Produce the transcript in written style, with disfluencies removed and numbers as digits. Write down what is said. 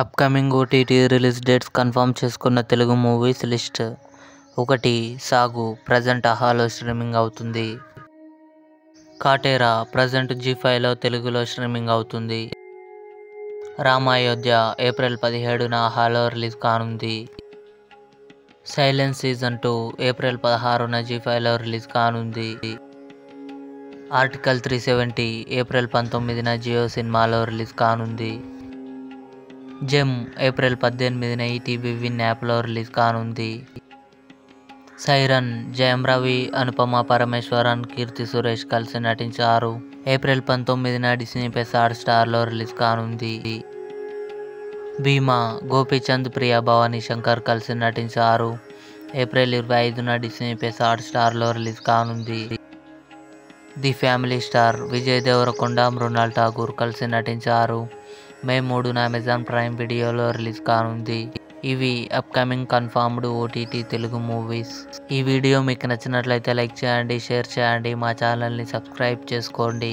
Upcoming OTT release dates confirm చేసుకున్న Telugu movies list. 1. సాగు present ఆహాలో స్ట్రీమింగ్ అవుతుంది. కాటేరా ప్రజెంట్ జీ5లో తెలుగులో స్ట్రీమింగ్ అవుతుంది. రామాయోధ్య ఏప్రిల్ 17న ఆహాలో రిలీజ్ కానుంది. సైలెన్స్ సీజన్ 2 ఏప్రిల్ 16న జీ5లో రిలీజ్ కానుంది. ఆర్టికల్ 370 ఏప్రిల్ 19న జియో సినిమాలో రిలీజ్ కానుంది. జెమ్ ఏప్రిల్ 18న ఈటీవీ విన్ యాప్లో రిలీజ్ కానుంది. సైరన్ జయం రవి, అనుపమ పరమేశ్వరన్, కీర్తి సురేష్ కలిసి నటించారు. ఏప్రిల్ 19న డిస్నీ ప్లస్ హాట్‌స్టార్లో రిలీజ్ కానుంది. భీమా గోపీచంద్, ప్రియా భవానీ శంకర్ కలిసి నటించారు. ఏప్రిల్ 25న డిస్నీ ప్లస్ హాట్‌స్టార్లో రిలీజ్ కానుంది. The Family Star Vijay Deverakonda, Mrunal Thakur కలిసి నటించారు. మే 3న అమెజాన్ ప్రైమ్ వీడియోలో రిలీజ్ కానుంది. ఇవి upcoming confirmed OTT Telugu movies. ఈ వీడియో మీకు నచ్చినట్లయితే లైక్ చేయండి, షేర్ చేయండి, మా ఛానల్ని సబ్స్క్రైబ్ చేసుకోండి.